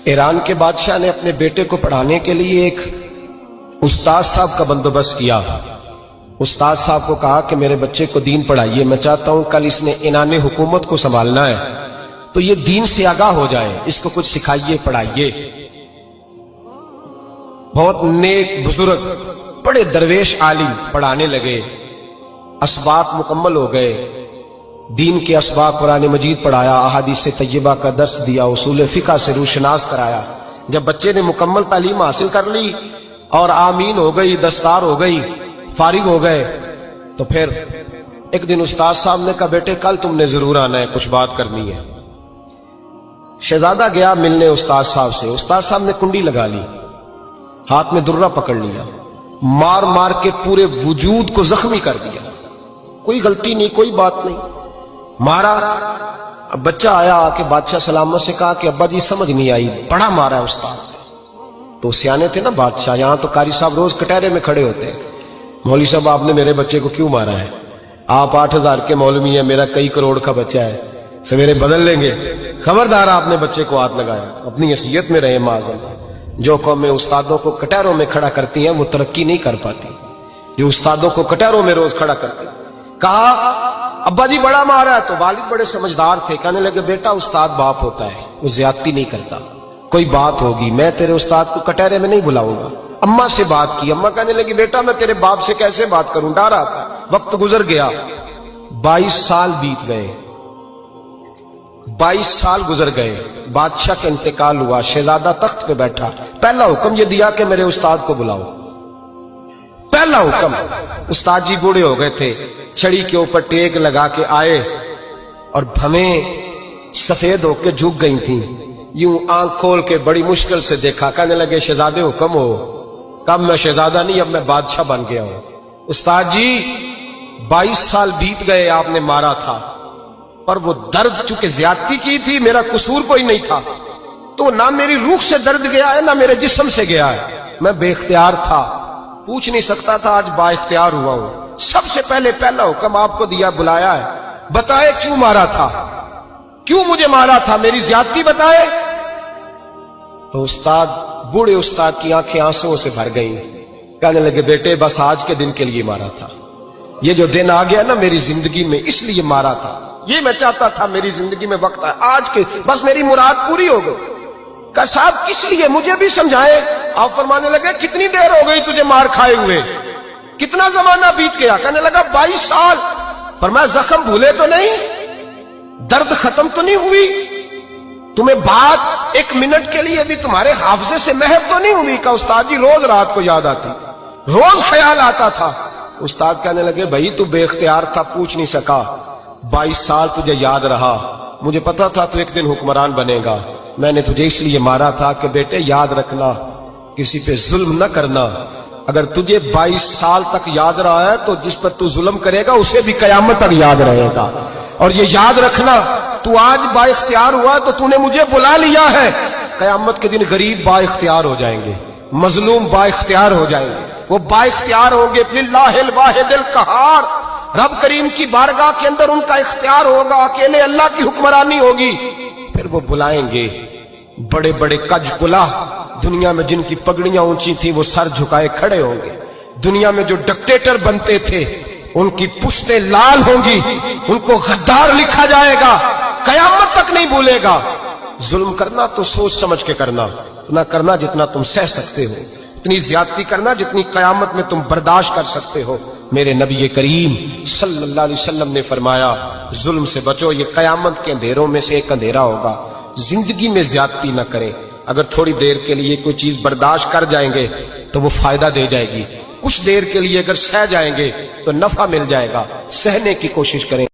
ایران کے بادشاہ نے اپنے بیٹے کو پڑھانے کے لیے ایک استاد صاحب کا بندوبست کیا۔ استاد صاحب کو کہا کہ میرے بچے کو دین پڑھائیے، میں چاہتا ہوں کل اس نے عنان حکومت کو سنبھالنا ہے تو یہ دین سے آگاہ ہو جائے، اس کو کچھ سکھائیے، پڑھائیے۔ بہت نیک بزرگ بڑے درویش عالم پڑھانے لگے، اسباق مکمل ہو گئے، دین کے اسباق قرآن مجید پڑھایا، احادیث طیبہ کا درس دیا، اصول فقہ سے روشناس کرایا۔ جب بچے نے مکمل تعلیم حاصل کر لی اور آمین ہو گئی، دستار ہو گئی، فارغ ہو گئے، تو پھر ایک دن استاد صاحب نے کہا بیٹے کل تم نے ضرور آنا ہے، کچھ بات کرنی ہے۔ شہزادہ گیا ملنے استاد صاحب سے، استاد صاحب نے کنڈی لگا لی، ہاتھ میں درہ پکڑ لیا، مار مار کے پورے وجود کو زخمی کر دیا، کوئی غلطی نہیں، کوئی بات نہیں، مارا۔ اب بچہ آیا آ کے بادشاہ سلامت سے کہا کہ ابا جی سمجھ نہیں آئی، بڑا مارا ہے استاد۔ تو سیانے تھے نا بادشاہ، یہاں تو قاری صاحب روز کٹہرے میں کھڑے ہوتے ہیں، مولوی صاحب آپ نے میرے بچے کو کیوں مارا ہے؟ آپ 8,000 کے مولوی ہیں، میرا کئی کروڑ کا بچہ ہے، سویرے بدل لیں گے، خبردار آپ نے بچے کو ہاتھ لگایا، اپنی حیثیت میں رہے معاذ۔ جو قومیں استادوں کو کٹہروں میں کھڑا کرتی ہیں وہ ترقی نہیں کر پاتی، جو استادوں کو کٹہروں میں روز کھڑا کرتے ہیں۔ کہا ابا جی بڑا مارا ہے، تو والد بڑے سمجھدار تھے، کہنے لگے بیٹا استاد باپ ہوتا ہے، وہ زیادتی نہیں کرتا، کوئی بات ہوگی میں تیرے استاد کو کٹہرے میں نہیں بلاؤں گا۔ اماں سے بات کی، اماں کہنے لگی بیٹا میں تیرے باپ سے کیسے بات کروں، ڈر رہا تھا۔ وقت گزر گیا، 22 سال بیت گئے، 22 سال گزر گئے، بادشاہ کا انتقال ہوا، شہزادہ تخت پہ بیٹھا، پہلا حکم یہ دیا کہ میرے استاد کو بلاؤ، پہلا حکم۔ استاد جی بوڑھے ہو گئے تھے، چھڑی کے اوپر ٹیک لگا کے آئے اور بھویں سفید ہو کے جھک گئی تھیں، یوں آنکھ کھول کے بڑی مشکل سے دیکھا، کہنے لگے شہزادے حکم ہو۔ کب میں شہزادہ نہیں، اب میں بادشاہ بن گیا ہوں۔ استاد جی 22 سال بیت گئے، آپ نے مارا تھا، پر وہ درد چونکہ زیادتی کی تھی، میرا قصور کوئی نہیں تھا، تو نہ میری روح سے درد گیا ہے نہ میرے جسم سے گیا ہے، میں بے اختیار تھا، پوچھ نہیں سکتا تھا، آج با اختیار ہوا ہوں۔ سب سے پہلے پہلا حکم آپ کو دیا، بلایا ہے، بتائے کیوں مارا تھا، کیوں مجھے مارا تھا، میری زیادتی بتائے۔ تو استاد، بوڑھے استاد کی آنکھیں آنسوں سے بھر گئیں، کہنے لگے بیٹے بس آج کے دن کے لیے مارا تھا، یہ جو دن آ گیا نا میری زندگی میں اس لیے مارا تھا، یہ میں چاہتا تھا میری زندگی میں وقت ہے، آج کے بس میری مراد پوری ہو گئی۔ کہا صاحب کس لیے، مجھے بھی سمجھائے۔ آپ فرمانے لگے کتنی دیر ہو گئی تجھے مار کھائے ہوئے، کتنا زمانہ بیت گیا؟ کہنے لگا 22 سال۔ فرمایا زخم بھولے تو نہیں، درد ختم تو نہیں ہوئی، تمہیں بات ایک منٹ کے لیے بھی تمہارے حافظے سے محو تو نہیں ہوئی؟ کہا استاد جی روز رات کو یاد آتی، روز خیال آتا تھا۔ استاد کہنے لگے بھائی تو بے اختیار تھا، پوچھ نہیں سکا، 22 سال تجھے یاد رہا، مجھے پتا تھا تو ایک دن حکمران بنے گا، میں نے تجھے اس لیے مارا تھا کہ بیٹے یاد رکھنا، کسی پہ ظلم نہ کرنا، اگر تجھے 22 سال تک یاد رہا ہے تو جس پر تو ظلم کرے گا اسے بھی قیامت تک یاد رہے گا، اور یہ یاد رکھنا تو آج با اختیار ہوا تو تو نے مجھے بلا لیا ہے، قیامت کے دن غریب با اختیار ہو جائیں گے، مظلوم با اختیار ہو جائیں گے، وہ با اختیار ہوں گے، للہ الواحد القہار، رب کریم کی بارگاہ کے اندر ان کا اختیار ہوگا، اکیلے اللہ کی حکمرانی ہوگی۔ پھر وہ بلائیں گے بڑے بڑے کج کلا، دنیا میں جن کی پگڑیاں اونچی تھیں وہ سر جھکائے کھڑے ہوں گے، دنیا میں جو ڈکٹیٹر بنتے تھے ان کی پشتیں لال ہوں گی، ان کو غدار لکھا جائے گا، قیامت تک نہیں بھولے گا۔ ظلم کرنا تو سوچ سمجھ کے کرنا، اتنا کرنا جتنا تم سہ سکتے ہو، اتنی زیادتی کرنا جتنی قیامت میں تم برداشت کر سکتے ہو۔ میرے نبی کریم صلی اللہ علیہ وسلم نے فرمایا ظلم سے بچو، یہ قیامت کے اندھیروں میں سے ایک اندھیرا ہوگا، زندگی میں زیادتی نہ کریں، اگر تھوڑی دیر کے لیے کوئی چیز برداشت کر جائیں گے تو وہ فائدہ دے جائے گی، کچھ دیر کے لیے اگر سہ جائیں گے تو نفع مل جائے گا، سہنے کی کوشش کریں۔